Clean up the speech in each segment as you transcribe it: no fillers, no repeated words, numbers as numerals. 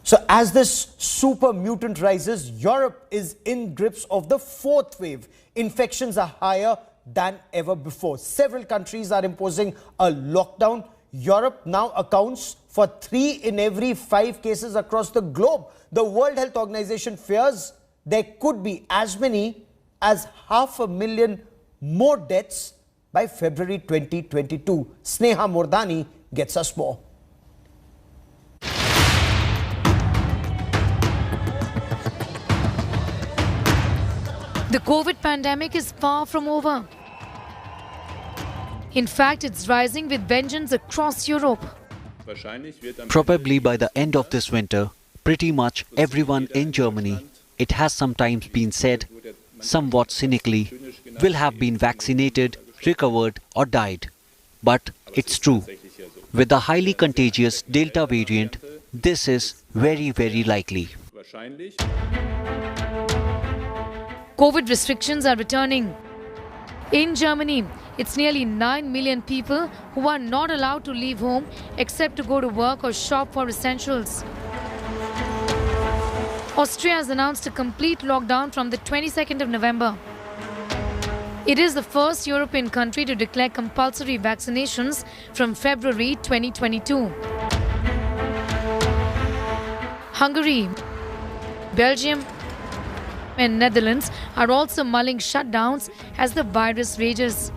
So as this super mutant rises, Europe is in grips of the fourth wave. Infections are higher than ever before. Several countries are imposing a lockdown. Europe now accounts for 3 in every 5 cases across the globe. The World Health Organization fears there could be as many as 500,000 more deaths by February 2022. Sneha Mordani gets us more. The COVID pandemic is far from over. In fact, it's rising with vengeance across Europe. Probably by the end of this winter, pretty much everyone in Germany, it has sometimes been said, somewhat cynically, will have been vaccinated, recovered or died. But it's true. With the highly contagious Delta variant, this is very, very likely. COVID restrictions are returning. In Germany, it's nearly 9 million people who are not allowed to leave home except to go to work or shop for essentials. Austria has announced a complete lockdown from the 22nd of November. It is the first European country to declare compulsory vaccinations from February 2022. Hungary, Belgium, and Netherlands are also mulling shutdowns as the virus rages.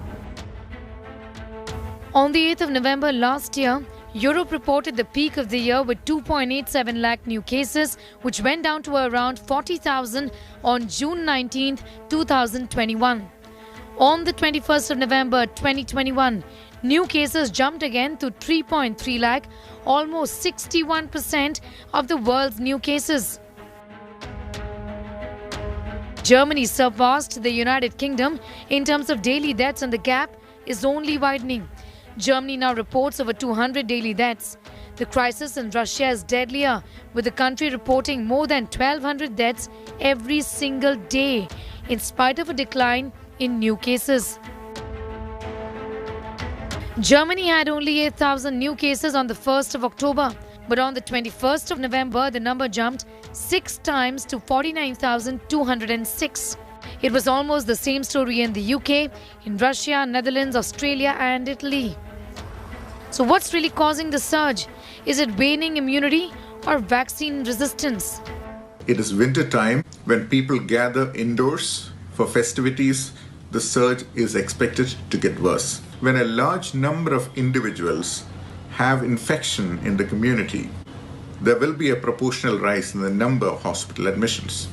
On the 8th of November last year, Europe reported the peak of the year with 2.87 lakh new cases, which went down to around 40,000 on June 19, 2021. On the 21st of November 2021, new cases jumped again to 3.3 lakh, almost 61% of the world's new cases. Germany surpassed the United Kingdom in terms of daily deaths, and the gap is only widening. Germany now reports over 200 daily deaths. The crisis in Russia is deadlier, with the country reporting more than 1,200 deaths every single day, in spite of a decline in new cases. Germany had only 8,000 new cases on the 1st of October, but on the 21st of November, the number jumped 6 times to 49,206. It was almost the same story in the UK, in Russia, Netherlands, Australia and Italy. So what's really causing the surge? Is it waning immunity or vaccine resistance? It is winter time when people gather indoors for festivities. The surge is expected to get worse. When a large number of individuals have infection in the community, there will be a proportional rise in the number of hospital admissions.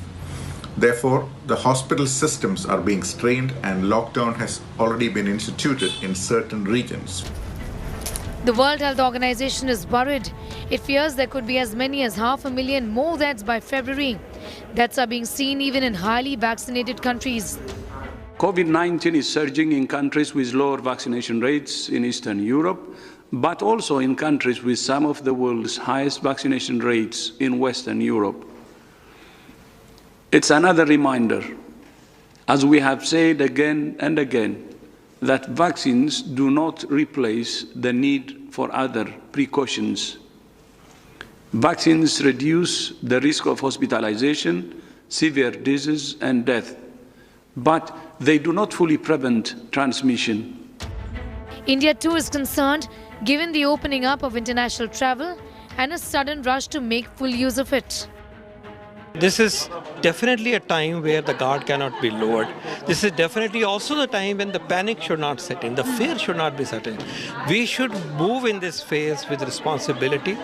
Therefore, the hospital systems are being strained and lockdown has already been instituted in certain regions. The World Health Organization is worried. It fears there could be as many as 500,000 more deaths by February. Deaths are being seen even in highly vaccinated countries. COVID-19 is surging in countries with lower vaccination rates in Eastern Europe, but also in countries with some of the world's highest vaccination rates in Western Europe. It's another reminder, as we have said again and again, that vaccines do not replace the need for other precautions. Vaccines reduce the risk of hospitalization, severe disease and death, but they do not fully prevent transmission. India too is concerned, given the opening up of international travel and a sudden rush to make full use of it. This is definitely a time where the guard cannot be lowered. This is definitely also the time when the panic should not set in, the fear should not be set in. We should move in this phase with responsibility.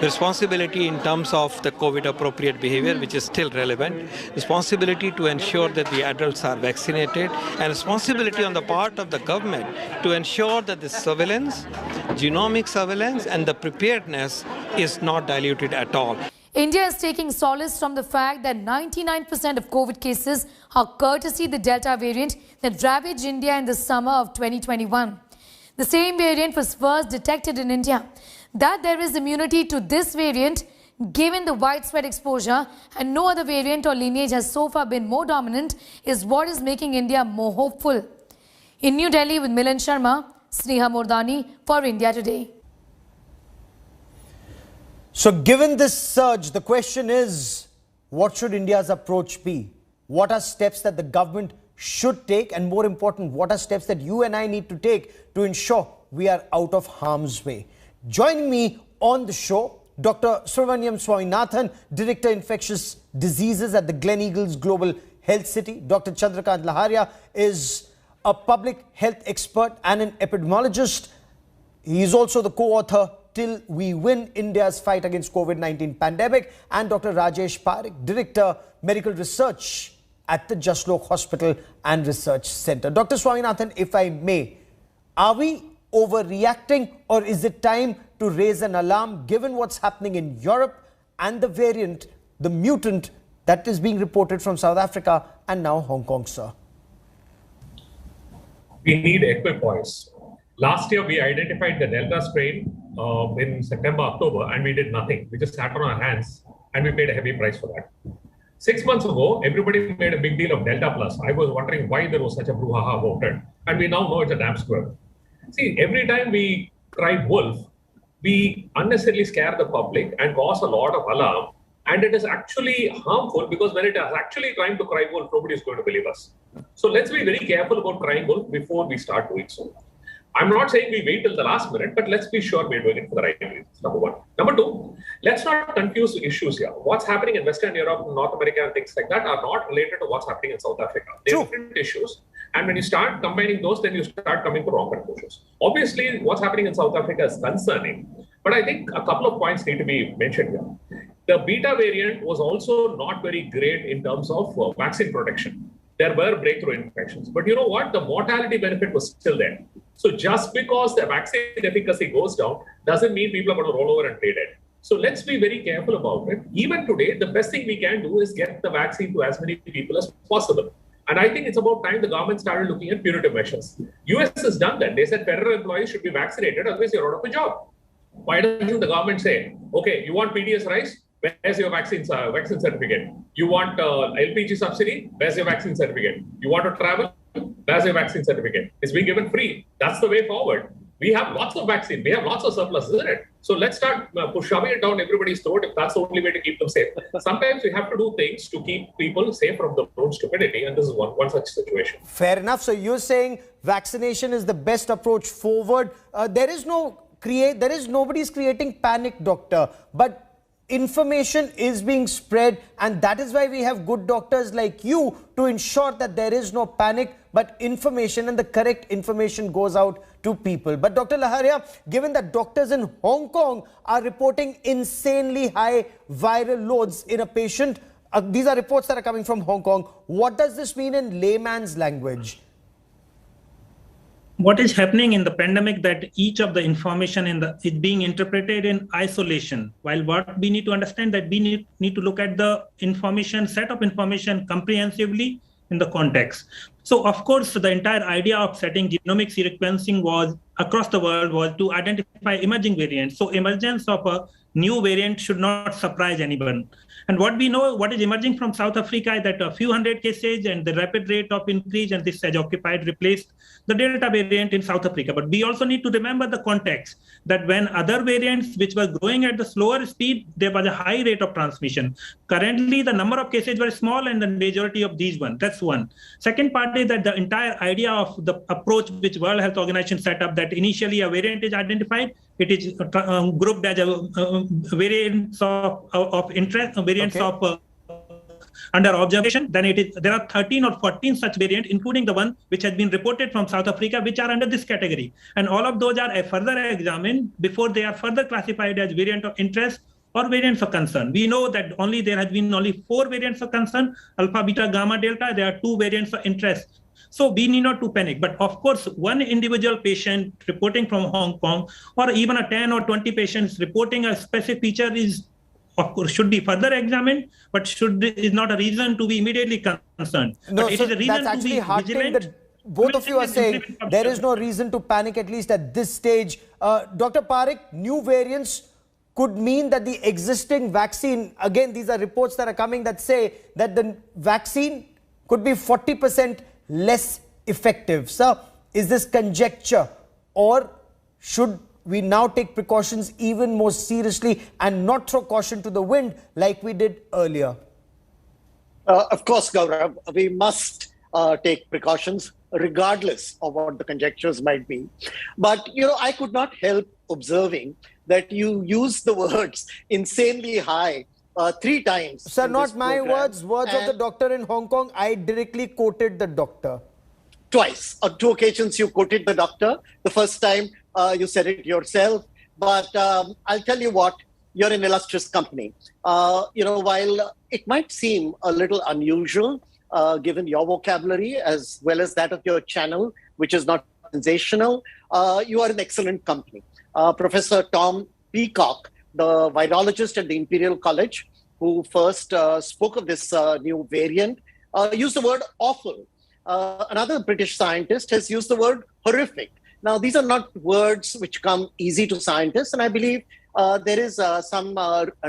Responsibility in terms of the COVID appropriate behavior, which is still relevant. Responsibility to ensure that the adults are vaccinated, and responsibility on the part of the government to ensure that the surveillance, genomic surveillance and the preparedness is not diluted at all. India is taking solace from the fact that 99% of COVID cases are courtesy the Delta variant that ravaged India in the summer of 2021. The same variant was first detected in India. That there is immunity to this variant, given the widespread exposure, and no other variant or lineage has so far been more dominant, is what is making India more hopeful. In New Delhi with Milan Sharma, Sneha Mordani for India Today. So given this surge, the question is, what should India's approach be? What are steps that the government should take? And more important, what are steps that you and I need to take to ensure we are out of harm's way? Joining me on the show, Dr. Swaminathan, Director Infectious Diseases at the Gleneagles Global Health City. Dr. Chandrakant Laharia is a public health expert and an epidemiologist. He is also the co-author Till We Win, India's Fight Against COVID-19 Pandemic, and Dr. Rajesh Parekh, Director Medical Research at the Jaslok Hospital and Research Center. Dr. Swaminathan, if I may, are we overreacting, or is it time to raise an alarm given what's happening in Europe and the variant, the mutant that is being reported from South Africa and now Hong Kong, sir? We need equipoise. Last year, we identified the Delta strain in September, October, and we did nothing. We just sat on our hands and we paid a heavy price for that. 6 months ago, everybody made a big deal of Delta Plus. I was wondering why there was such a brouhaha about it. And we now know it's a damn squirrel. See, every time we cry wolf, we unnecessarily scare the public and cause a lot of alarm. And it is actually harmful because when it is actually trying to cry wolf, nobody is going to believe us. So let's be very careful about crying wolf before we start doing so. I'm not saying we wait till the last minute, but let's be sure we're doing it for the right reasons, number one. Number two, let's not confuse the issues here. What's happening in Western Europe, North America, and things like that are not related to what's happening in South Africa. They're different issues. And when you start combining those, then you start coming to wrong conclusions. Obviously, what's happening in South Africa is concerning. But I think a couple of points need to be mentioned here. The beta variant was also not very great in terms of vaccine protection. There were breakthrough infections. But you know what? The mortality benefit was still there. So just because the vaccine efficacy goes down doesn't mean people are going to roll over and play dead. So let's be very careful about it. Even today, the best thing we can do is get the vaccine to as many people as possible. And I think it's about time the government started looking at punitive measures. US has done that. They said federal employees should be vaccinated, otherwise you're out of a job. Why doesn't the government say, okay, you want PDS rice? Where's your vaccine certificate? You want LPG subsidy? Where's your vaccine certificate? You want to travel? Where's your vaccine certificate? It's being given free. That's the way forward. We have lots of vaccine. We have lots of surplus, isn't it? So let's start shoving it down everybody's throat if that's the only way to keep them safe. Sometimes we have to do things to keep people safe from their own stupidity, and this is one such situation. Fair enough. So you're saying vaccination is the best approach forward. Nobody's creating panic, doctor, but information is being spread, and that is why we have good doctors like you to ensure that there is no panic, but information and the correct information goes out to people. But Dr. Laharia, given that doctors in Hong Kong are reporting insanely high viral loads in a patient, these are reports that are coming from Hong Kong. What does this mean in layman's language? What is happening in the pandemic that each of the information is being interpreted in isolation, while what we need to understand that we need to look at the information, set of information comprehensively in the context. So of course, the entire idea of setting genomic sequencing was across the world was to identify emerging variants. So emergence of a new variant should not surprise anyone. And what we know, what is emerging from South Africa is that a few hundred cases and the rapid rate of increase, and this has replaced the Delta variant in South Africa. But we also need to remember the context that when other variants which were growing at the slower speed, there was a high rate of transmission. Currently, the number of cases were small and the majority of these one. That's one. Second part is that the entire idea of the approach which World Health Organization set up, that initially a variant is identified, it is grouped as a variants of interest, variants of under observation. Then there are 13 or 14 such variants, including the one which has been reported from South Africa, which are under this category. And all of those are further examined before they are further classified as variant of interest or variants of concern. We know that there has been only 4 variants of concern, alpha, beta, gamma, delta. There are 2 variants of interest. So we need not to panic. But of course, one individual patient reporting from Hong Kong, or even a 10 or 20 patients reporting a specific feature is, of course, should be further examined, but is not a reason to be immediately concerned. No, but so it is a reason that's actually to be vigilant. that both of you are saying there is no reason to panic, at least at this stage. Dr. Parekh, new variants could mean that the existing vaccine, again, these are reports that are coming that say that the vaccine could be 40% less effective. Sir, is this conjecture, or should we now take precautions even more seriously and not throw caution to the wind like we did earlier? Of course, Gaurav, we must take precautions regardless of what the conjectures might be. But, I could not help observing that you use the words insanely high 3 times. Sir, not my words of the doctor in Hong Kong. I directly quoted the doctor. Twice. On 2 occasions, you quoted the doctor. The first time, you said it yourself. But I'll tell you what, you're in illustrious company. While it might seem a little unusual, given your vocabulary as well as that of your channel, which is not sensational, you are in excellent company. Professor Tom Peacock, the virologist at the Imperial College, who first spoke of this new variant, used the word awful. Another British scientist has used the word horrific. Now, these are not words which come easy to scientists, and I believe there is some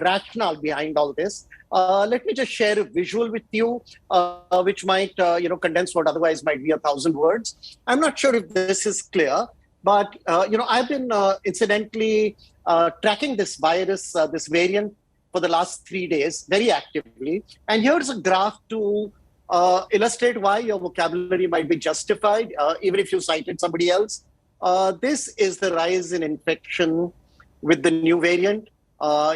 rationale behind all this. Let me just share a visual with you, which might, condense what otherwise might be 1,000 words. I'm not sure if this is clear, but, I've been incidentally tracking this virus, this variant, for the last 3 days very actively. And here's a graph to illustrate why your vocabulary might be justified, even if you cited somebody else. This is the rise in infection with the new variant.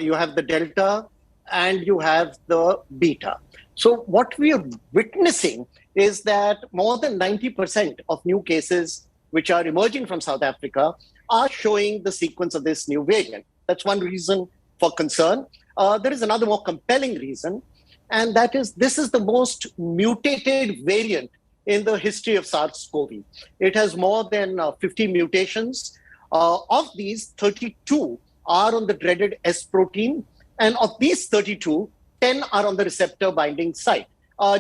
You have the Delta and you have the Beta. So what we are witnessing is that more than 90% of new cases which are emerging from South Africa are showing the sequence of this new variant. That's one reason for concern. There is another more compelling reason, and that is this is the most mutated variant in the history of SARS-CoV. It has more than 50 mutations. Of these, 32 are on the dreaded S protein, and of these 32, 10 are on the receptor binding site.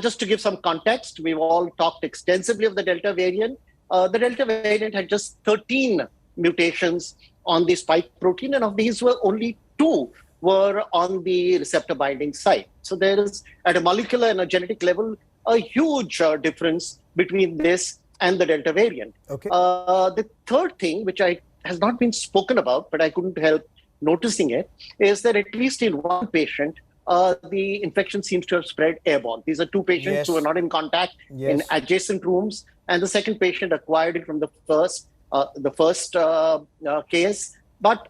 Just to give some context, we've all talked extensively of the Delta variant. The Delta variant had just 13 mutations on the spike protein, and of these were only 2 were on the receptor binding site. So there is, at a molecular and a genetic level, a huge difference between this and the Delta variant. Okay. The third thing, which has not been spoken about, but I couldn't help noticing it, is that at least in one patient, the infection seems to have spread airborne. These are 2 patients who are not in contact in adjacent rooms, and the second patient acquired it from the first case, but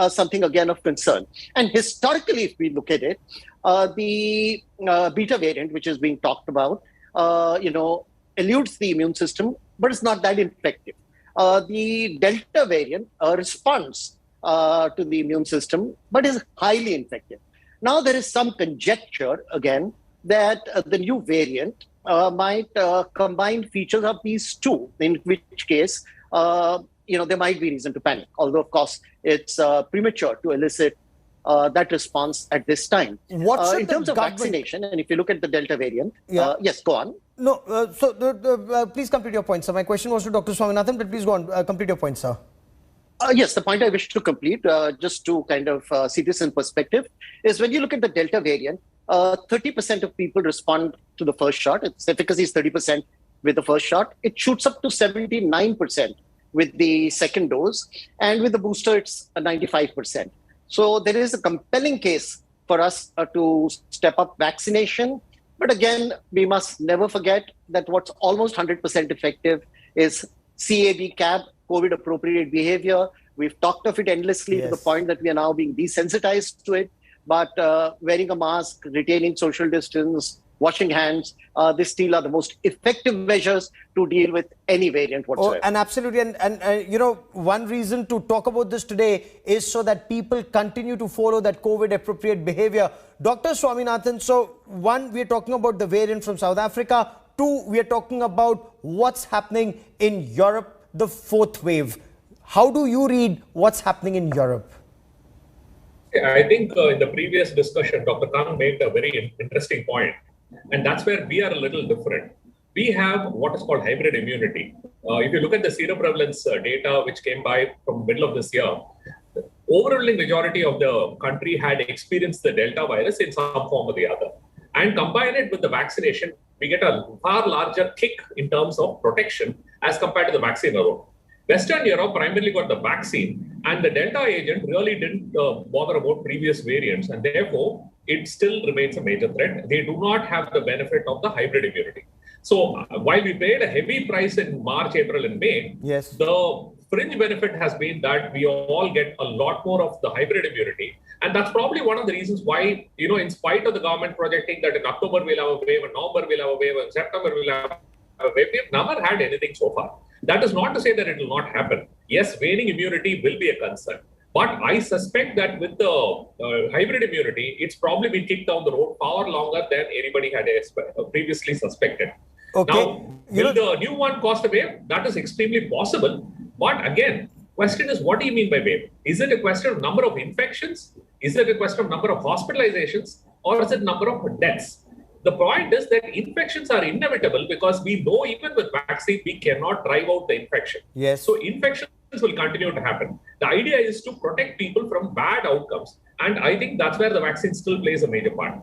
something again of concern. And historically, if we look at it, the Beta variant, which is being talked about, eludes the immune system, but it's not that infective. The Delta variant responds to the immune system, but is highly infective. Now, there is some conjecture, again, that the new variant might combine features of these 2, in which case, there might be reason to panic. Although, of course, it's premature to elicit that response at this time. In terms of vaccination, and if you look at the Delta variant, yes, go on. No, please complete your point, sir. My question was to Dr. Swaminathan, but please go on, complete your point, sir. Yes, the point I wish to complete, just to kind of see this in perspective, is when you look at the Delta variant, 30% of people respond to the first shot. Its efficacy is 30% with the first shot. It shoots up to 79% with the second dose. And with the booster, it's 95%. So there is a compelling case for us to step up vaccination. But again, we must never forget that what's almost 100% effective is CAB, COVID appropriate behavior. We've talked of it endlessly to the point that we are now being desensitized to it. But wearing a mask, retaining social distance, washing hands, these still are the most effective measures to deal with any variant whatsoever. Oh, and absolutely. And one reason to talk about this today is so that people continue to follow that COVID appropriate behavior. Dr. Swaminathan, so 1, we're talking about the variant from South Africa. 2, we're talking about what's happening in Europe, the 4th wave. How do you read what's happening in Europe? I think in the previous discussion, Dr. Kang made a very interesting point. And that's where we are a little different. We have what is called hybrid immunity. If you look at the seroprevalence data, which came by from middle of this year, the overwhelming majority of the country had experienced the Delta virus in some form or the other. And combine it with the vaccination, we get a far larger kick in terms of protection as compared to the vaccine alone. Western Europe primarily got the vaccine, and the Delta agent really didn't bother about previous variants, and therefore it still remains a major threat. They do not have the benefit of the hybrid immunity. So while we paid a heavy price in March, April, and May, yes, the fringe benefit has been that we all get a lot more of the hybrid immunity. And that's probably one of the reasons why, in spite of the government projecting that in October we'll have a wave, in November we'll have a wave, in September we'll have a wave, we've never had anything so far. That is not to say that it will not happen. Yes, waning immunity will be a concern. But I suspect that with the hybrid immunity, it's probably been kicked down the road far longer than anybody had previously suspected. Okay. Now, will the new one cost a wave? That is extremely possible. But again, question is, what do you mean by wave? Is it a question of number of infections? Is it a question of number of hospitalizations? Or is it number of deaths? The point is that infections are inevitable because we know even with vaccine, we cannot drive out the infection. Yes. So infections will continue to happen. The idea is to protect people from bad outcomes. And I think that's where the vaccine still plays a major part.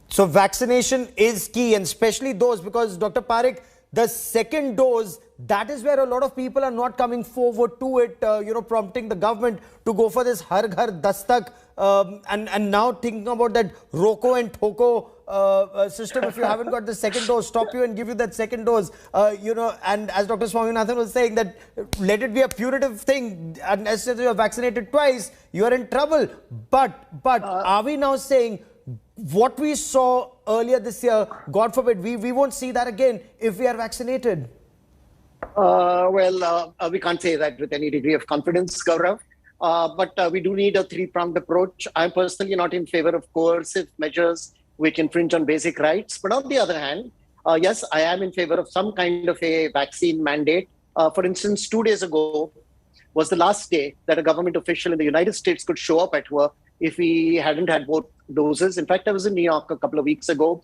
So vaccination is key, and especially those, because Dr. Parekh, the second dose, that is where a lot of people are not coming forward to it, prompting the government to go for this Har Ghar Dastak, and now thinking about that Roko and Toko system. If you haven't got the second dose, stop you and give you that second dose, and as Dr. Swaminathan was saying, that let it be a punitive thing, unless you're vaccinated twice, you are in trouble. But are we now saying what we saw earlier this year, God forbid, we won't see that again if we are vaccinated? We can't say that with any degree of confidence, Gaurav. But we do need a three-pronged approach. I'm personally not in favor of coercive measures which infringe on basic rights. But on the other hand, yes, I am in favor of some kind of a vaccine mandate. For instance, 2 days ago was the last day that a government official in the United States could show up at work if we hadn't had both doses. In fact, I was in New York a couple of weeks ago,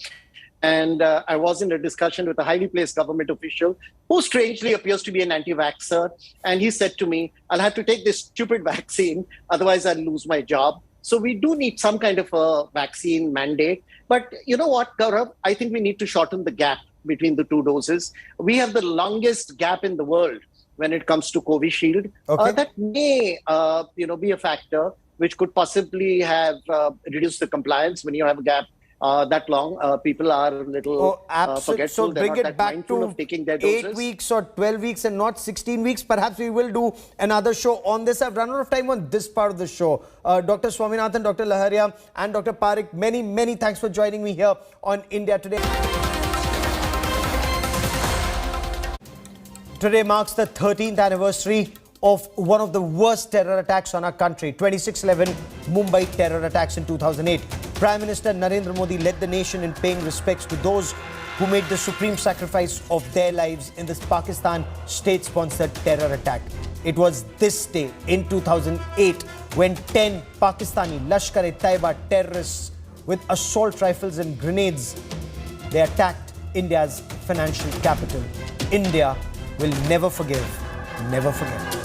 and I was in a discussion with a highly placed government official who strangely appears to be an anti-vaxxer. And he said to me, I'll have to take this stupid vaccine, otherwise I'll lose my job. So we do need some kind of a vaccine mandate. But you know what, Gaurav? I think we need to shorten the gap between the two doses. We have the longest gap in the world when it comes to Covishield. Okay. That may be a factor which could possibly have reduced the compliance. When you have a gap that long, people are a little forgetful. So bring it back to taking their doses. 8 weeks or 12 weeks and not 16 weeks. Perhaps we will do another show on this. I've run out of time on this part of the show. Dr. Swaminathan, Dr. Laharia and Dr. Parekh, many, many thanks for joining me here on India Today. Today marks the 13th anniversary of one of the worst terror attacks on our country, 26/11 Mumbai terror attacks in 2008. Prime Minister Narendra Modi led the nation in paying respects to those who made the supreme sacrifice of their lives in this Pakistan state-sponsored terror attack. It was this day in 2008 when 10 Pakistani Lashkar-e-Taiba terrorists with assault rifles and grenades, they attacked India's financial capital. India will never forgive, never forget.